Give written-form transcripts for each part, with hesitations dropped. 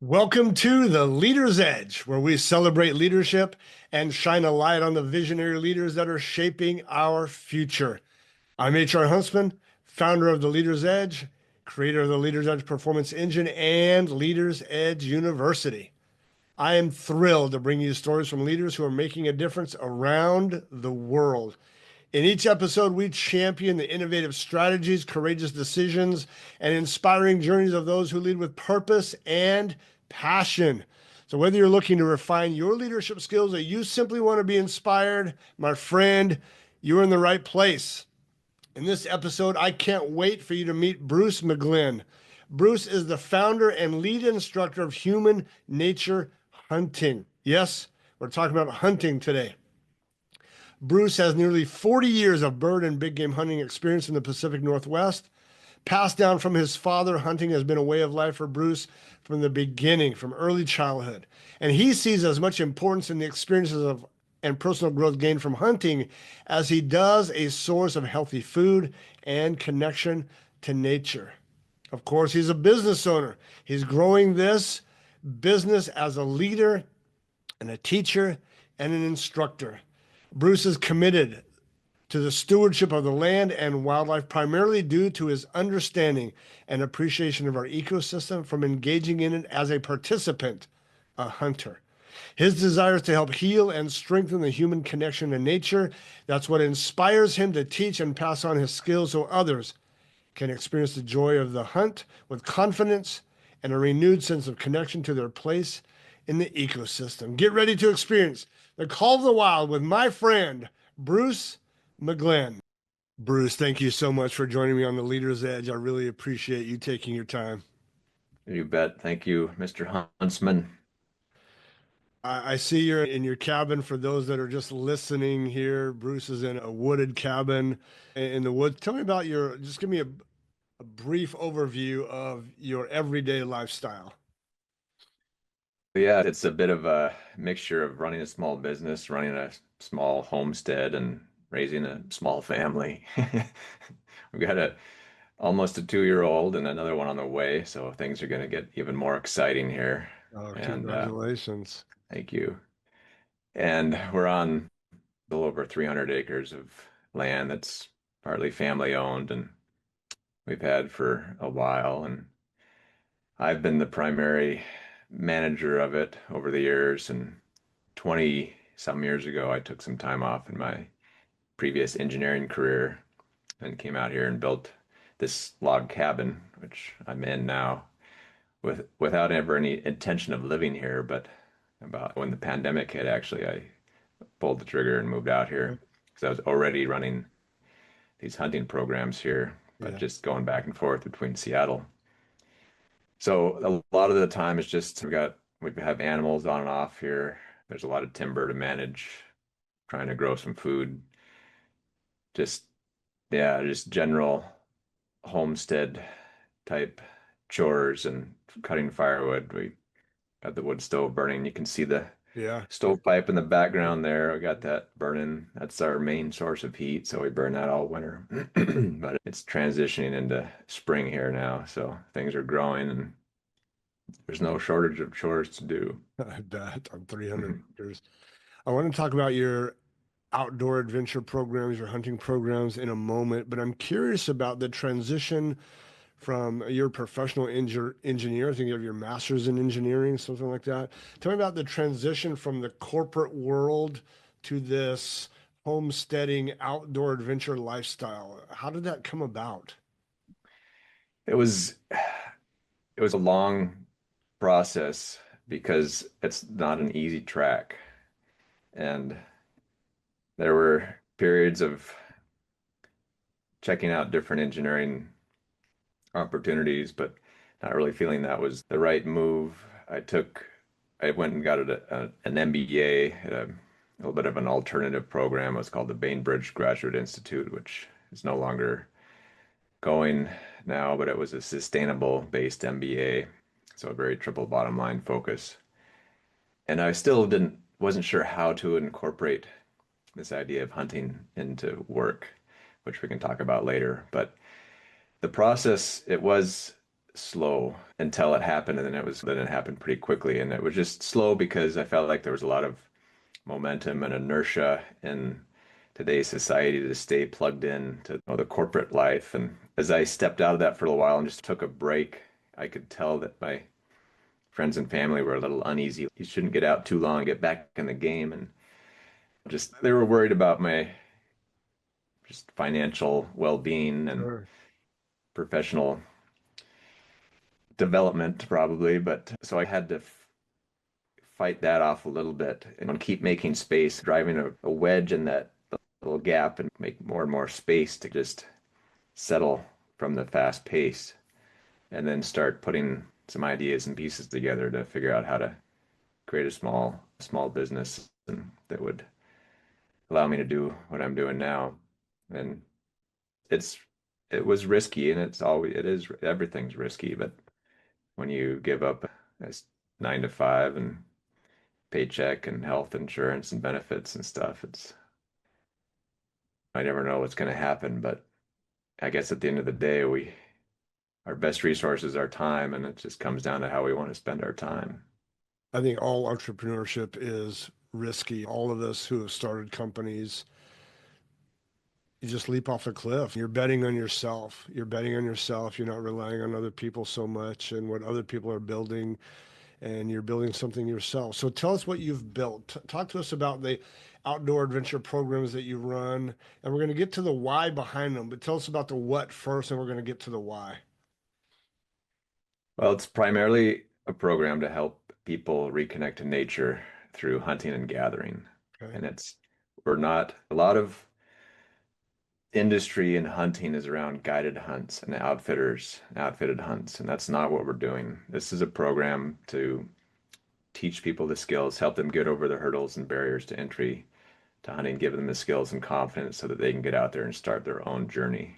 Welcome to the Leader's Edge, where we celebrate leadership and shine a light on the visionary leaders that are shaping our future. I'm HR Huntsman, founder of the Leader's Edge, creator of the Leader's Edge Performance Engine and Leader's Edge University. I am thrilled to bring you stories from leaders who are making a difference around the world. In each episode, we champion the innovative strategies, courageous decisions, and inspiring journeys of those who lead with purpose and passion. So, whether you're looking to refine your leadership skills or you simply want to be inspired, my friend, you're in the right place. In this episode, I can't wait for you to meet Bruce McGlenn. Bruce is the founder and lead instructor of Human Nature Hunting. Yes, we're talking about hunting today. Bruce has nearly 40 years of bird and big game hunting experience in the Pacific Northwest. Passed down from his father, hunting has been a way of life for Bruce from the beginning, from early childhood. And he sees as much importance in the experiences of and personal growth gained from hunting as he does a source of healthy food and connection to nature. Of course, he's a business owner. He's growing this business as a leader and a teacher and an instructor. Bruce is committed to the stewardship of the land and wildlife, primarily due to his understanding and appreciation of our ecosystem from engaging in it as a participant, a hunter. His desire is to help heal and strengthen the human connection to nature. That's what inspires him to teach and pass on his skills so others can experience the joy of the hunt with confidence and a renewed sense of connection to their place in the ecosystem. Get ready to experience the call of the wild with my friend, Bruce McGlenn. Bruce, thank you so much for joining me on the Leader's Edge. I really appreciate you taking your time. You bet. Thank you, Mr. Huntsman. I see you're in your cabin. For those that are just listening here, Bruce is in a wooded cabin in the woods. Tell me about just give me a brief overview of your everyday lifestyle. Yeah, it's a bit of a mixture of running a small business, running a small homestead, and raising a small family. We've got a almost a 2-year-old and another one on the way, so things are going to get even more exciting here. Oh, And congratulations. thank you. And we're on a little over 300 acres of land that's partly family owned, and we've had for a while. And I've been the primary manager of it over the years, and 20 some years ago, I took some time off in my previous engineering career and came out here and built this log cabin, which I'm in now, without ever any intention of living here. But about when the pandemic hit, actually, I pulled the trigger and moved out here because I was already running these hunting programs here, but Yeah. just going back and forth between Seattle. So a lot of the time it's just we have animals on and off here. There's a lot of timber to manage, trying to grow some food. Just yeah, just general homestead type chores and cutting firewood. We got the wood stove burning. You can see the Yeah. stovepipe in the background there. We got that burning. That's our main source of heat, so we burn that all winter. But it's transitioning into spring here now, so things are growing and there's no shortage of chores to do. I bet on 300 acres. I want to talk about your outdoor adventure programs, your hunting programs in a moment, but I'm curious about the transition from your professional engineer. I think you have your master's in engineering, something like that. Tell me about the transition from the corporate world to this homesteading outdoor adventure lifestyle. How did that come about? It was it was a long process because it's not an easy track. And there were periods of checking out different engineering opportunities, but not really feeling that was the right move. I went and got an MBA at a little bit of an alternative program. It was called the Bainbridge Graduate Institute, which is no longer going now, but it was a sustainable based MBA. So a very triple bottom line focus. And I still wasn't sure how to incorporate this idea of hunting into work, which we can talk about later. But the process, it was slow until it happened, and then it happened pretty quickly, and it was just slow because I felt like there was a lot of momentum and inertia in today's society to stay plugged in to the corporate life. And as I stepped out of that for a little while and just took a break, I could tell that my friends and family were a little uneasy. You shouldn't get out too long, get back in the game, and just they were worried about my just financial well-being and Sure. professional development probably, but so I had to fight that off a little bit and keep making space, driving a wedge in that little gap and make more and more space to just settle from the fast pace and then start putting some ideas and pieces together to figure out how to create a small business and that would allow me to do what I'm doing now. And it's it was risky and it is everything's risky, but when you give up a 9 to 5 and paycheck and health insurance and benefits and stuff, I never know what's going to happen, but I guess at the end of the day, our best resource is our time, and it just comes down to how we want to spend our time. I think all entrepreneurship is risky. All of us who have started companies, you just leap off a cliff. You're betting on yourself. You're betting on yourself. You're not relying on other people so much and what other people are building, and you're building something yourself. So tell us what you've built. Talk to us about the outdoor adventure programs that you run, and we're going to get to the why behind them, but tell us about the what first, and we're going to get to the why. Well, it's primarily a program to help people reconnect to nature through hunting and gathering. Okay. And we're not, a lot of industry in hunting is around guided hunts and outfitted hunts, and that's not what we're doing. This is a program to teach people the skills, help them get over the hurdles and barriers to entry to hunting, give them the skills and confidence so that they can get out there and start their own journey.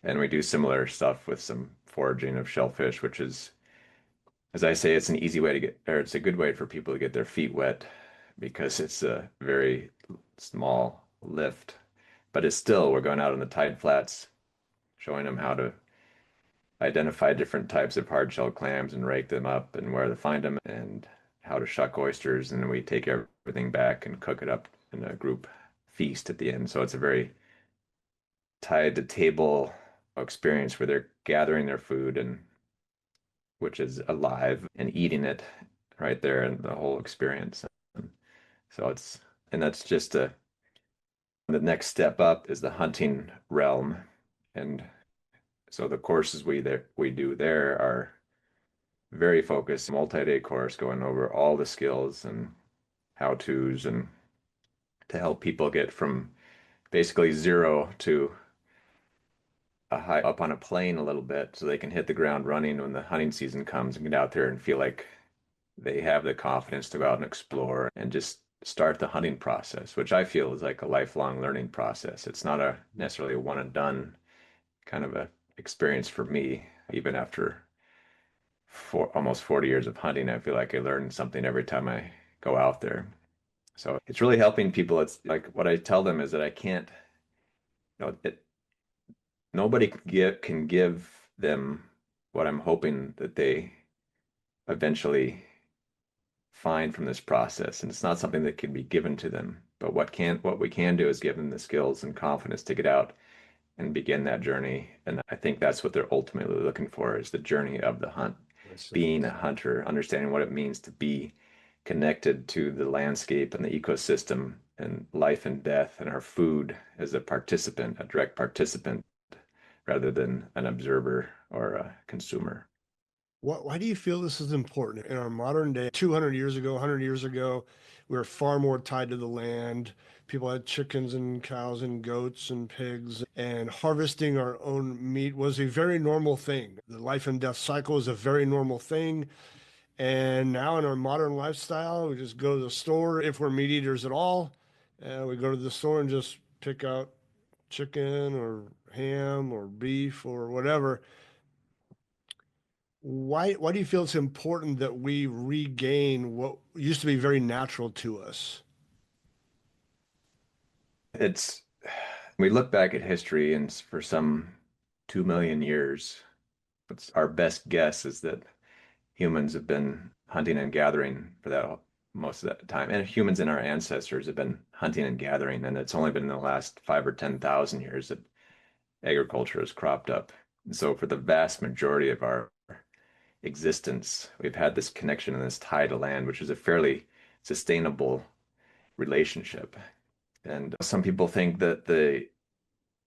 And we do similar stuff with some foraging of shellfish, which is, as I say, it's an easy way to get, or it's a good way for people to get their feet wet because it's a very small lift. But it's still, we're going out on the tide flats, showing them how to identify different types of hard shell clams and rake them up and where to find them and how to shuck oysters. And then we take everything back and cook it up in a group feast at the end. So it's a very tied to table experience where they're gathering their food and which is alive and eating it right there in the whole experience. And so and that's just the next step up is the hunting realm. And so the courses we do there are very focused, multi-day course going over all the skills and how-tos and to help people get from basically zero to a high up on a plane a little bit so they can hit the ground running when the hunting season comes and get out there and feel like they have the confidence to go out and explore and just start the hunting process, which I feel is like a lifelong learning process. It's not a necessarily a one and done kind of a experience for me. Even after almost 40 years of hunting, I feel like I learn something every time I go out there. So it's really helping people. It's like what I tell them is that I can't, nobody can give them what I'm hoping that they eventually find from this process. And it's not something that can be given to them. But what we can do is give them the skills and confidence to get out and begin that journey. And I think that's what they're ultimately looking for is the journey of the hunt, I see. being a hunter, understanding what it means to be connected to the landscape and the ecosystem and life and death and our food as a participant, a direct participant, rather than an observer or a consumer. Why do you feel this is important in our modern day? 200 years ago, 100 years ago, we were far more tied to the land. People had chickens and cows and goats and pigs, and harvesting our own meat was a very normal thing. The life and death cycle is a very normal thing. And now in our modern lifestyle, we just go to the store if we're meat eaters at all. We go to the store and just pick out chicken or ham or beef or whatever. Why do you feel it's important that we regain what used to be very natural to us? It's we look back at history and for some 2 million years, It's our best guess is that humans have been hunting and gathering for that most of that time. And humans and our ancestors have been hunting and gathering, and it's only been in the last 5 or 10,000 years that agriculture has cropped up. And so for the vast majority of our existence, we've had this connection and this tie to land, which is a fairly sustainable relationship. And some people think that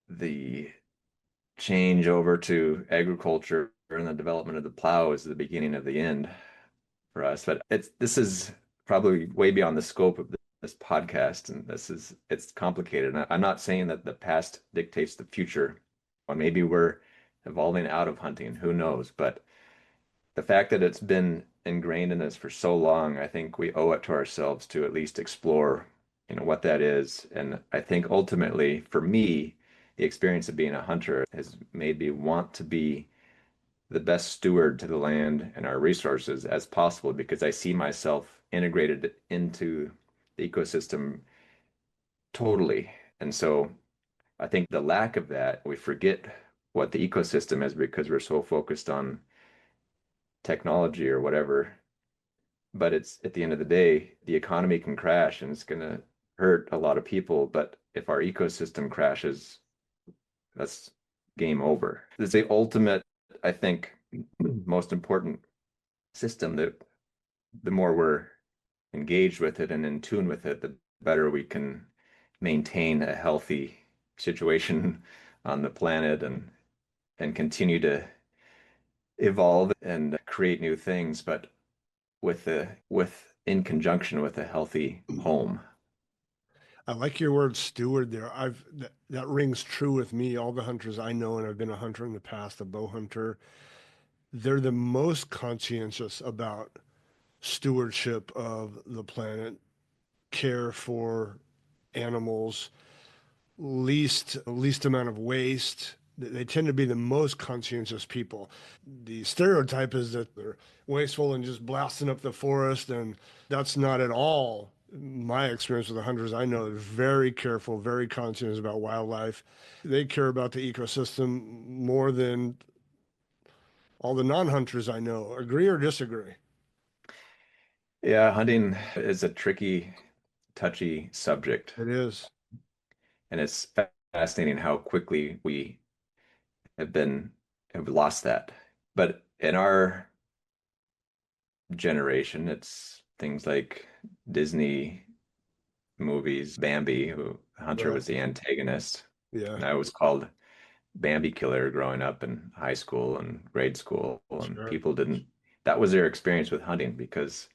the change over to agriculture and the development of the plow is the beginning of the end for us. But this is probably way beyond the scope of this podcast, and it's complicated. And I'm not saying that the past dictates the future. Or maybe we're evolving out of hunting, who knows? But the fact that it's been ingrained in us for so long, I think we owe it to ourselves to at least explore, what that is. And I think ultimately, for me, the experience of being a hunter has made me want to be the best steward to the land and our resources as possible because I see myself integrated into the ecosystem totally. And so I think the lack of that, we forget what the ecosystem is because we're so focused on technology or whatever. But it's at the end of the day, the economy can crash and it's going to hurt a lot of people. But if our ecosystem crashes, that's game over. It's the ultimate, I think, most important system that the more we're engaged with it and in tune with it, the better we can maintain a healthy situation on the planet and continue to evolve and create new things, but with in conjunction with a healthy home. I like your word steward there. That rings true with me. All the hunters I know, and I've been a hunter in the past, a bow hunter, they're the most conscientious about stewardship of the planet, care for animals, least amount of waste. They tend to be the most conscientious people. The stereotype is that they're wasteful and just blasting up the forest, and that's not at all my experience with the hunters I know. They're very careful, very conscientious about wildlife. They care about the ecosystem more than all the non-hunters I know. Agree or disagree? Yeah, hunting is a tricky, touchy subject, It is. and it's fascinating how quickly we have been have lost that. But in our generation, it's things like Disney movies, Bambi, who Hunter Right. was the antagonist. Yeah. And I was called Bambi killer growing up in high school and grade school, and Sure. people didn't, that was their experience with hunting because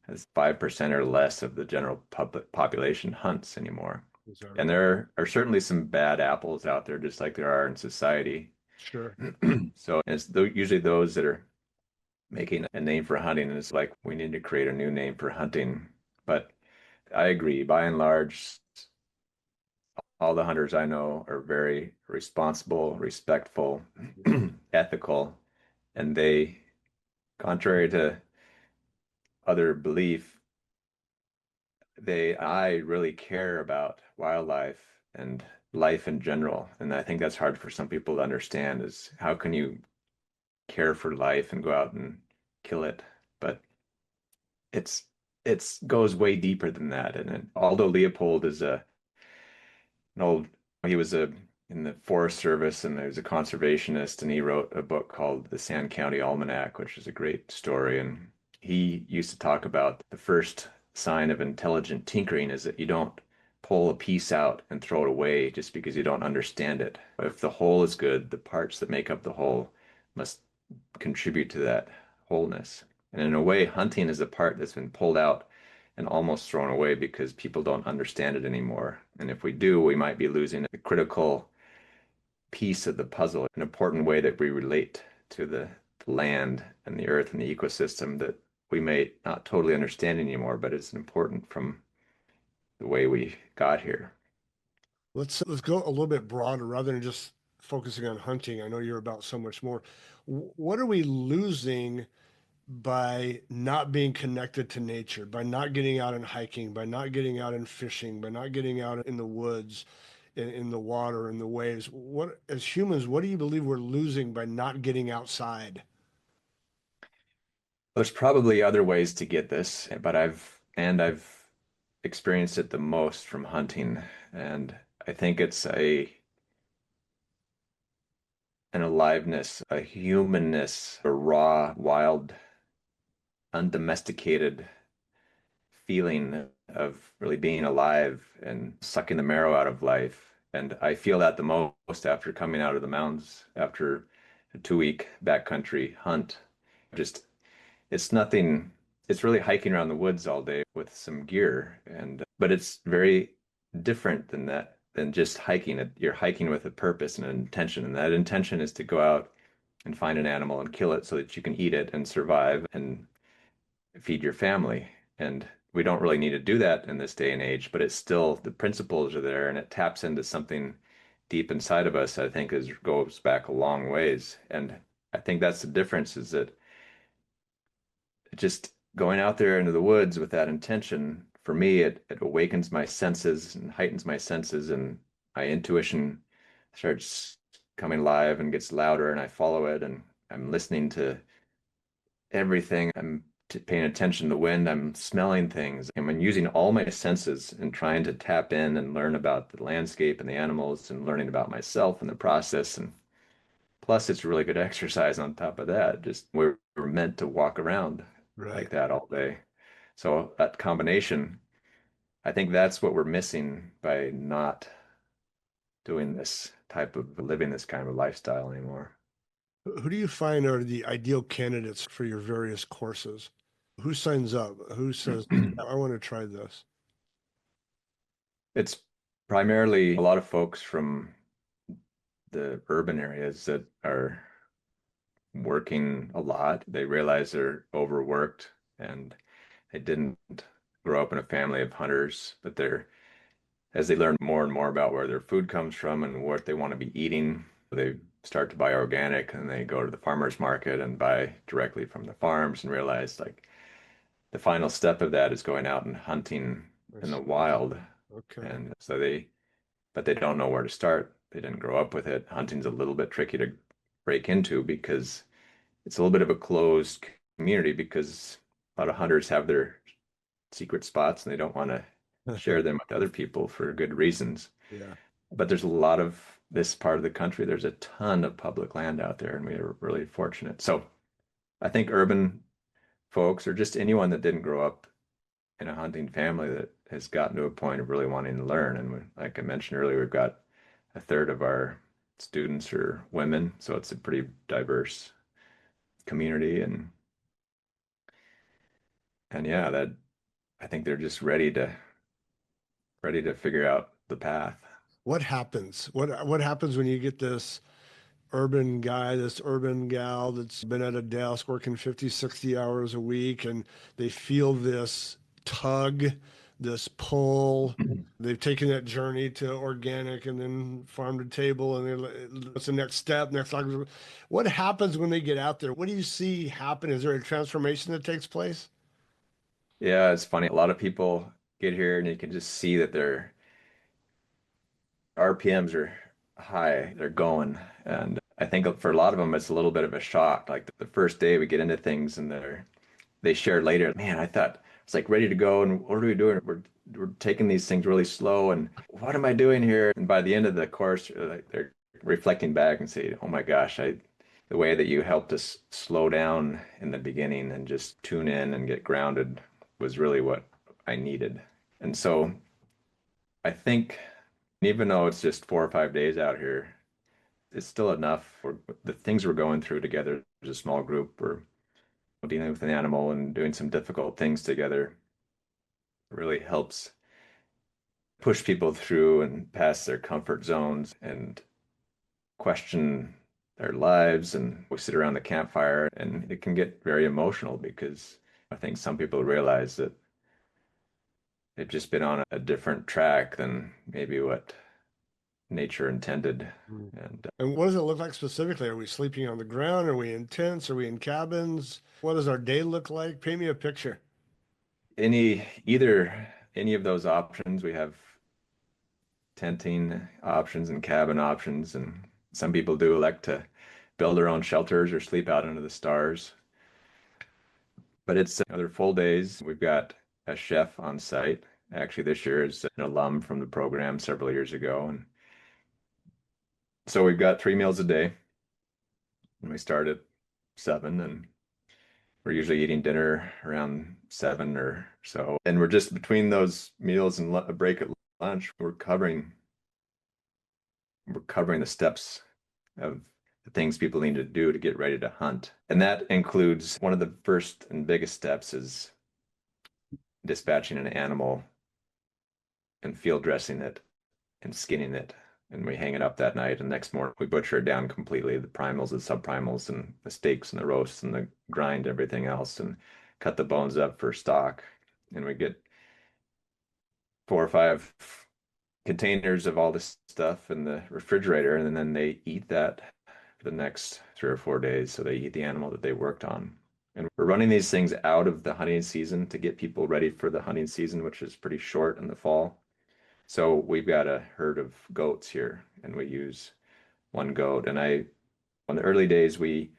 as 5% or less of the general public population hunts anymore. Is that And right? there are certainly some bad apples out there, just like there are in society. Sure. So it's usually those that are making a name for hunting, and it's like we need to create a new name for hunting. But I agree, by and large, all the hunters I know are very responsible, respectful, ethical, and they, contrary to other belief, I really care about wildlife and life in general. And I think that's hard for some people to understand is how can you care for life and go out and kill it? But it's it's goes way deeper than that. And Aldo Leopold is an old he was a in the Forest Service and he was a conservationist and he wrote a book called The Sand County Almanac, which is a great story. And he used to talk about the first sign of intelligent tinkering is that you don't pull a piece out and throw it away just because you don't understand it. If the whole is good, the parts that make up the whole must contribute to that wholeness. And in a way, hunting is a part that's been pulled out and almost thrown away because people don't understand it anymore. And if we do, we might be losing a critical piece of the puzzle, an important way that we relate to the land and the earth and the ecosystem that we may not totally understand anymore, but it's important from the way we got here. Let's go a little bit broader rather than just focusing on hunting. I know you're about so much more. What are we losing by not being connected to nature, by not getting out and hiking, by not getting out and fishing, by not getting out in the woods? in the water and the waves. What, as humans, what do you believe we're losing by not getting outside? There's probably other ways to get this, but I've experienced it the most from hunting, and I think it's a an aliveness, a humanness, a raw, wild, undomesticated feeling of really being alive and sucking the marrow out of life. And I feel that the most after coming out of the mountains after a 2 week backcountry hunt. Just it's nothing, it's really hiking around the woods all day with some gear and but it's very different than that than just hiking it. You're hiking with a purpose and an intention, and that intention is to go out and find an animal and kill it so that you can eat it and survive and feed your family. And we don't really need to do that in this day and age, but it's still the principles are there and it taps into something deep inside of us, I think is goes back a long ways. And I think that's the difference is that just going out there into the woods with that intention, for me, it awakens my senses and heightens my senses and my intuition starts coming alive and gets louder and I follow it and I'm listening to everything. I'm paying attention to the wind. I'm smelling things. I'm using all my senses and trying to tap in and learn about the landscape and the animals and learning about myself in the process. And plus, it's really good exercise on top of that. Just we're meant to walk around like Right. that all day. So that combination, I think that's what we're missing by not doing this type of living this kind of lifestyle anymore. Who do you find are the ideal candidates for your various courses? Who signs up? Who says, "Yeah, I want to try this"? It's primarily a lot of folks from the urban areas that are working a lot. They realize they're overworked and they didn't grow up in a family of hunters, but as they learn more and more about where their food comes from and what they want to be eating, they start to buy organic and they go to the farmers market and buy directly from the farms and realize like the final step of that is going out and hunting I in the see. wild. Okay. And so but they don't know where to start. They didn't grow up with it. Hunting's a little bit tricky to break into because it's a little bit of a closed community because a lot of hunters have their secret spots and they don't want to share them with other people for good reasons. Yeah. But there's a lot of this part of the country, there's a ton of public land out there, and we are really fortunate. So I think urban folks or just anyone that didn't grow up in a hunting family that has gotten to a point of really wanting to learn. And like I mentioned earlier, we've got a third of our students are women, so it's a pretty diverse community. And yeah, that I think they're just ready to figure out the path. What happens? What happens when you get this urban guy, this urban gal that's been at a desk working 50, 60 hours a week, and they feel this tug, this pull. They've taken that journey to organic and then farm to table, and what's the next step? Next, what happens when they get out there? What do you see happen? Is there a transformation that takes place? Yeah, it's funny. A lot of people get here and you can just see that their RPMs are high. They're going. And I think for a lot of them, it's a little bit of a shock. Like the first day we get into things and they share later, man, I thought it's like ready to go. And what are we doing? We're taking these things really slow. And what am I doing here? And by the end of the course, like they're reflecting back and say, oh my gosh, the way that you helped us slow down in the beginning and just tune in and get grounded was really what I needed. And so I think even though it's just 4 or 5 days out here, it's still enough for the things we're going through together as a small group. We're dealing with an animal and doing some difficult things together. It really helps push people through and past their comfort zones and question their lives. And we sit around the campfire and it can get very emotional because I think some people realize that they've just been on a different track than maybe what nature intended. Mm. And And what does it look like specifically? Are we sleeping on the ground? Are we in tents? Are we in cabins? What does our day look like? Paint me a picture. any of those options, we have tenting options and cabin options, and some people do elect to build their own shelters or sleep out under the stars. But it's another full days. We've got a chef on site. Actually, this year is an alum from the program several years ago, and so we've got 3 meals a day. And we start at 7, and we're usually eating dinner around 7 or so. And we're just between those meals and a break at lunch, we're covering the steps of the things people need to do to get ready to hunt. And that includes one of the first and biggest steps is dispatching an animal and field dressing it and skinning it. And we hang it up that night. And next morning, we butcher it down completely, the primals, the subprimals, and the steaks and the roasts and the grind, everything else, and cut the bones up for stock. And we get 4 or 5 containers of all this stuff in the refrigerator. And then they eat that for the next 3 or 4 days. So they eat the animal that they worked on. And we're running these things out of the hunting season to get people ready for the hunting season, which is pretty short in the fall. So we've got a herd of goats here, and we use one goat. And on the early days, we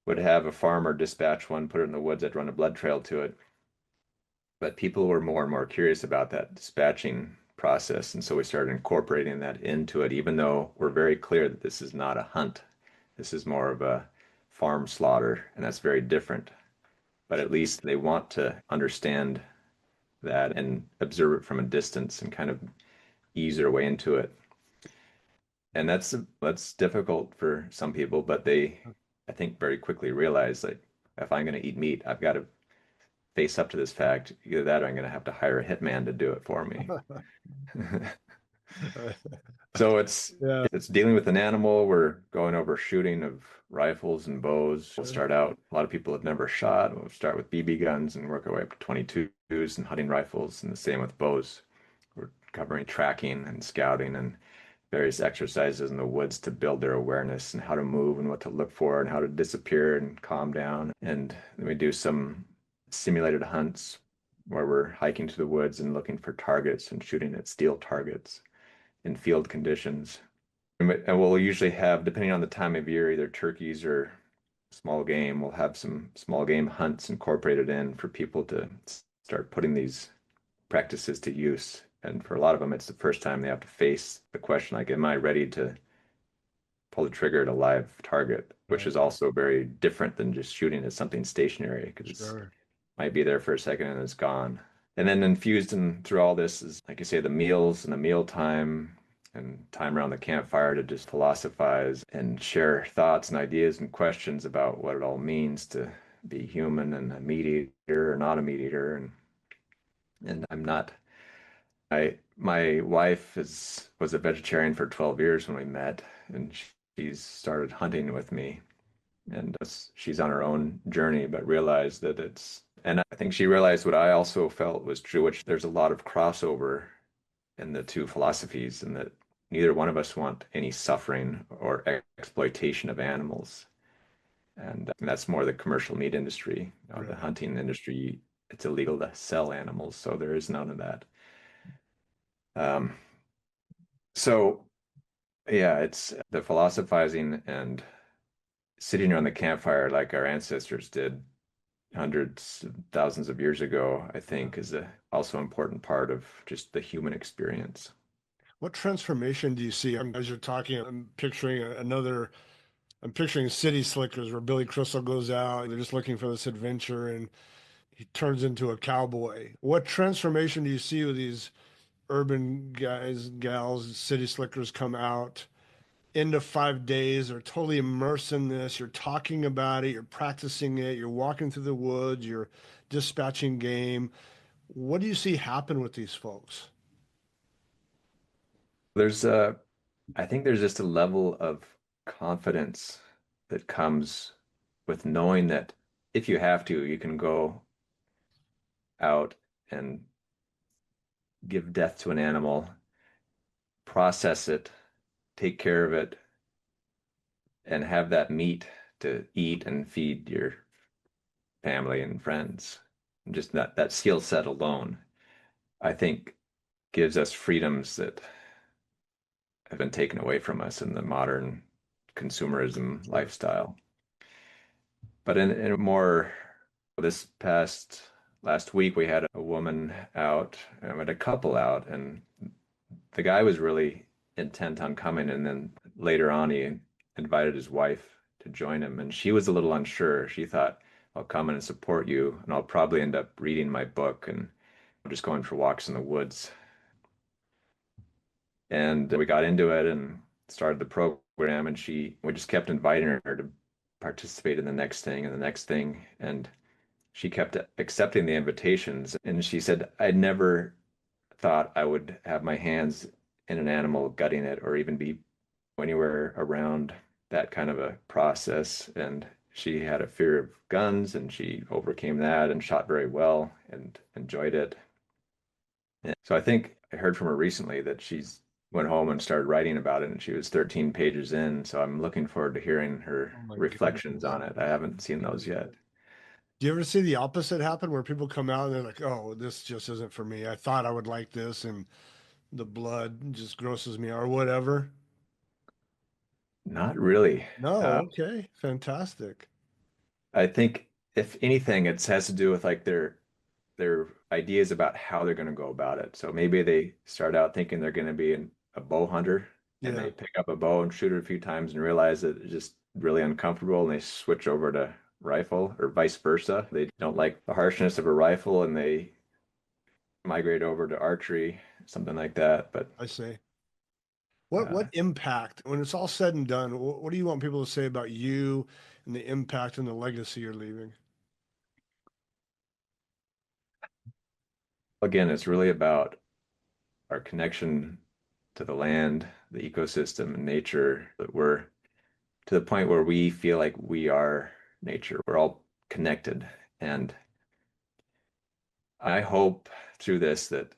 would have a farmer dispatch one, put it in the woods. I'd run a blood trail to it. But people were more and more curious about that dispatching process. And so we started incorporating that into it, even though we're very clear that this is not a hunt. This is more of a farm slaughter, and that's very different. But at least they want to understand that and observe it from a distance and kind of ease their way into it. And that's difficult for some people, but they, I think, very quickly realize like if I'm going to eat meat, I've got to face up to this fact. Either that or I'm going to have to hire a hitman to do it for me. So it's Yeah. it's dealing with an animal. We're going over shooting of rifles and bows. We'll start out, a lot of people have never shot. We'll start with BB guns and work our way up to 22s and hunting rifles, and the same with bows. We're covering tracking and scouting and various exercises in the woods to build their awareness and how to move and what to look for and how to disappear and calm down. And then we do some simulated hunts where we're hiking to the woods and looking for targets and shooting at steel targets in field conditions. And we'll usually have, depending on the time of year, either turkeys or small game. We'll have some small game hunts incorporated in for people to start putting these practices to use. And for a lot of them, it's the first time they have to face the question, like, am I ready to pull the trigger at a live target, which is Right. also very different than just shooting at something stationary because it Sure. might be there for a second and it's gone. And then infused in through all this is, like you say, the meals and the meal time and time around the campfire to just philosophize and share thoughts and ideas and questions about what it all means to be human and a meat eater or not a meat eater. And I'm not. My wife was a vegetarian for 12 years when we met, and she's started hunting with me, and she's on her own journey, but realized that and I think she realized what I also felt was true, which there's a lot of crossover in the two philosophies, and that neither one of us want any suffering or exploitation of animals. And that's more the commercial meat industry. The Right. hunting industry, it's illegal to sell animals, so there is none of that. Um, so yeah, it's the philosophizing and sitting around the campfire like our ancestors did hundreds of thousands of years ago, I Yeah. think is a also important part of just the human experience. What transformation do you see? As you're talking, I'm picturing City Slickers where Billy Crystal goes out, they're just looking for this adventure and he turns into a cowboy. What transformation do you see with these urban guys, gals, City Slickers come out into 5 days? They're totally immersed in this. You're talking about it, you're practicing it, you're walking through the woods, you're dispatching game. What do you see happen with these folks? There's a, I think there's just a level of confidence that comes with knowing that if you have to, you can go out and give death to an animal, process it, take care of it, and have that meat to eat and feed your family and friends. And just that skill set alone, I think gives us freedoms that have been taken away from us in the modern consumerism Sure. lifestyle. But in a more this past last week, we had a woman out, and we had a couple out, and the guy was really intent on coming, and then later on, he invited his wife to join him, and she was a little unsure. She thought, I'll come in and support you, and I'll probably end up reading my book and just going for walks in the woods. And we got into it and started the program, and we just kept inviting her to participate in the next thing and the next thing. And she kept accepting the invitations. And she said, I never thought I would have my hands in an animal gutting it or even be anywhere around that kind of a process. And she had a fear of guns, and she overcame that and shot very well and enjoyed it. And so I think I heard from her recently that she's went home and started writing about it, and she was 13 pages in. So I'm looking forward to hearing her Oh my reflections goodness. on it. I haven't seen those yet. Do you ever see the opposite happen where people come out and they're like, "Oh, this just isn't for me. I thought I would like this, and the blood just grosses me or whatever." Not really. No, okay, fantastic. I think if anything, it has to do with like their ideas about how they're going to go about it. So maybe they start out thinking they're going to be a bow hunter, and Yeah, they pick up a bow and shoot it a few times and realize that it's just really uncomfortable, and they switch over to rifle or vice versa. They don't like the harshness of a rifle and they migrate over to archery, something like that. But I see. What uh, impact, when it's all said and done, what do you want people to say about you and the impact and the legacy you're leaving? again, it's really about our connection to the land, the ecosystem, and nature. That we're to the point where we feel like we are nature. We're all connected. And I hope through this that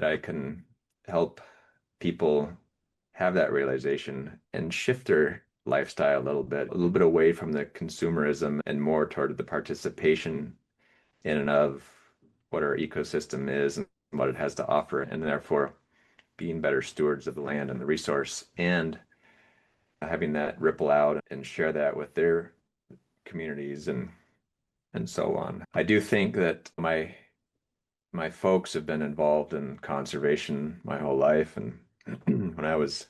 I can help people have that realization and shift their lifestyle a little bit away from the consumerism and more toward the participation in and of what our ecosystem is and what it has to offer, and therefore being better stewards of the land and the resource, and having that ripple out and share that with their communities and so on. I do think that my folks have been involved in conservation my whole life, and when I was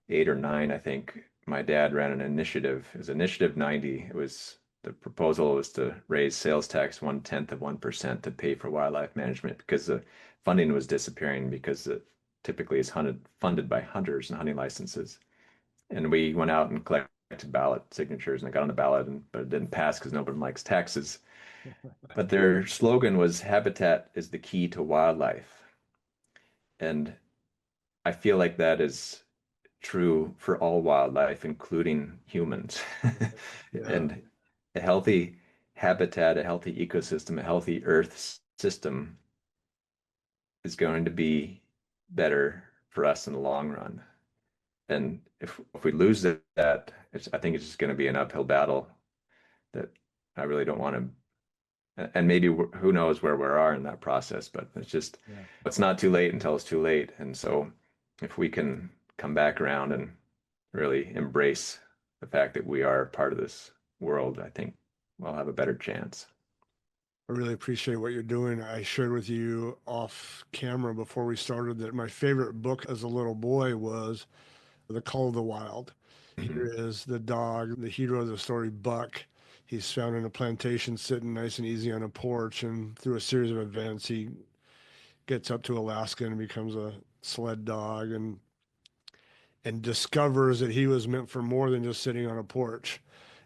8 or 9, I think my dad ran an initiative. It was Initiative 90. It was the proposal was to raise sales tax 1/10 of 1% to pay for wildlife management because the funding was disappearing because it typically is funded by hunters and hunting licenses. And we went out and collected ballot signatures, and it got on the ballot, but it didn't pass because nobody likes taxes. But their slogan was habitat is the key to wildlife. And I feel like that is true for all wildlife, including humans. Yeah, And a healthy habitat, a healthy ecosystem, a healthy earth system is going to be better for us in the long run. And if we lose that, I think it's just going to be an uphill battle that I really don't want to. And maybe who knows where we are in that process, but yeah. it's not too late until it's too late. And so if we can come back around and really embrace the fact that we are part of this world, I think we'll have a better chance. I really appreciate what you're doing. I shared with you off camera before we started that my favorite book as a little boy was The Call of the Wild. Here Mhm. is the dog, the hero of the story, Buck. He's found in a plantation sitting nice and easy on a porch, and through a series of events, he gets up to Alaska and becomes a sled dog and discovers that he was meant for more than just sitting on a porch.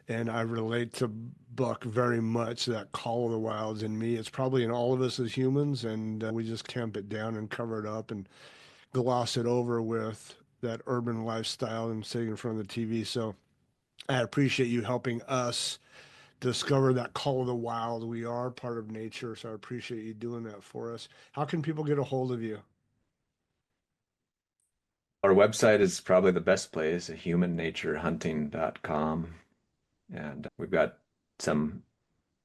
And I relate to Buck very much. That call of the wilds in me. It's probably in all of us as humans, and we just tamp it down and cover it up and gloss it over with that urban lifestyle and sitting in front of the TV. So I appreciate you helping us discover that call of the wild. We are part of nature, so I appreciate you doing that for us. How can people get a hold of you? Our website is probably the best place, humannaturehunting.com. And we've got some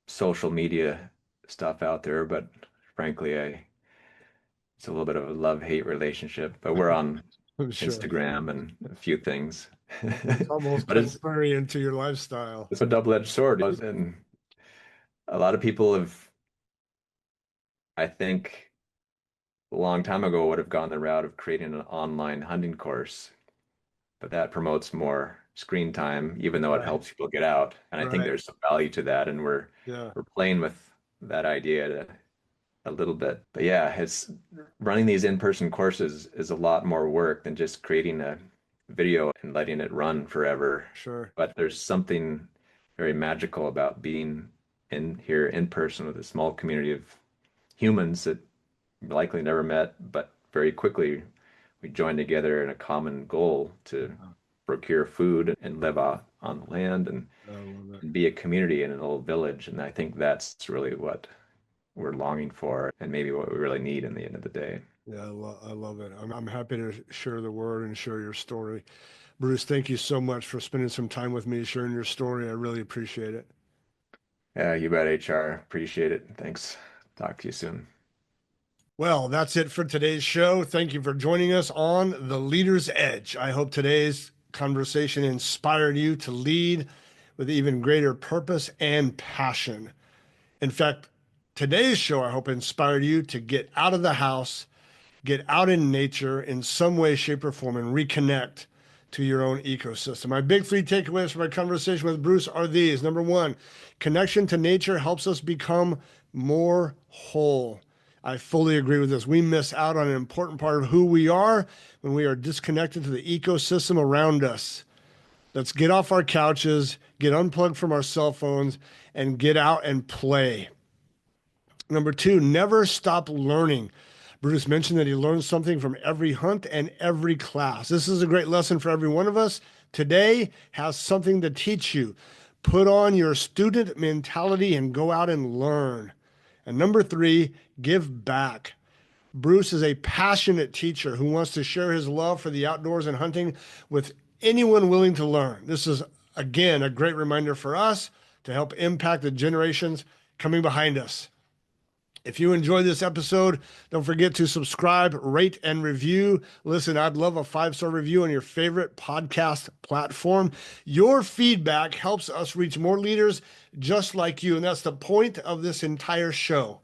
social media stuff out there, but frankly, it's a little bit of a love-hate relationship, but we're on I'm sure. Instagram and a few things. It's almost But contrary into your lifestyle. it's a double-edged sword, and a lot of people have, I think, a long time ago would have gone the route of creating an online hunting course, but that promotes more screen time, even though it Right. helps people get out. And I think Right. there's some value to that, and Yeah. we're playing with that idea a little bit. But yeah, it's running these in-person courses is a lot more work than just creating a video and letting it run forever. Sure. But there's something very magical about being in here in person with a small community of humans that likely never met, but very quickly we joined together in a common goal to Yeah. procure food and live on the land I love it. and be a community in an old village. And I think that's really what we're longing for and maybe what we really need in the end of the day. Yeah, I love it. I'm happy to share the word and share your story. Bruce, thank you so much for spending some time with me, sharing your story. I really appreciate it. Yeah, you bet, HR. Appreciate it. Thanks. Talk to you soon. Well, that's it for today's show. Thank you for joining us on The Leader's Edge. I hope today's conversation inspired you to lead with even greater purpose and passion. In fact, today's show, I hope, inspired you to get out of the house, get out in nature in some way, shape, or form, and reconnect to your own ecosystem. My big three takeaways from my conversation with Bruce are these. Number one, connection to nature helps us become more whole. I fully agree with this. We miss out on an important part of who we are when we are disconnected to the ecosystem around us. Let's get off our couches, get unplugged from our cell phones, and get out and play. Number two, never stop learning. Bruce mentioned that he learns something from every hunt and every class. This is a great lesson for every one of us. Today has something to teach you. Put on your student mentality and go out and learn. And number three, give back. Bruce is a passionate teacher who wants to share his love for the outdoors and hunting with anyone willing to learn. This is, again, a great reminder for us to help impact the generations coming behind us. If you enjoyed this episode, don't forget to subscribe, rate, and review. Listen, I'd love a 5-star review on your favorite podcast platform. Your feedback helps us reach more leaders just like you. And that's the point of this entire show,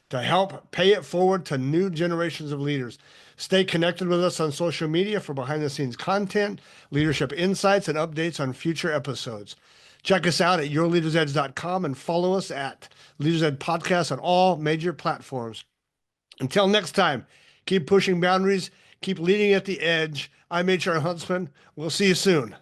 to help pay it forward to new generations of leaders. Stay connected with us on social media for behind-the-scenes content, leadership insights, and updates on future episodes. Check us out at yourleadersedge.com and follow us at Leaders Ed Podcast on all major platforms. Until next time, keep pushing boundaries, keep leading at the edge. I'm HR Huntsman. We'll see you soon.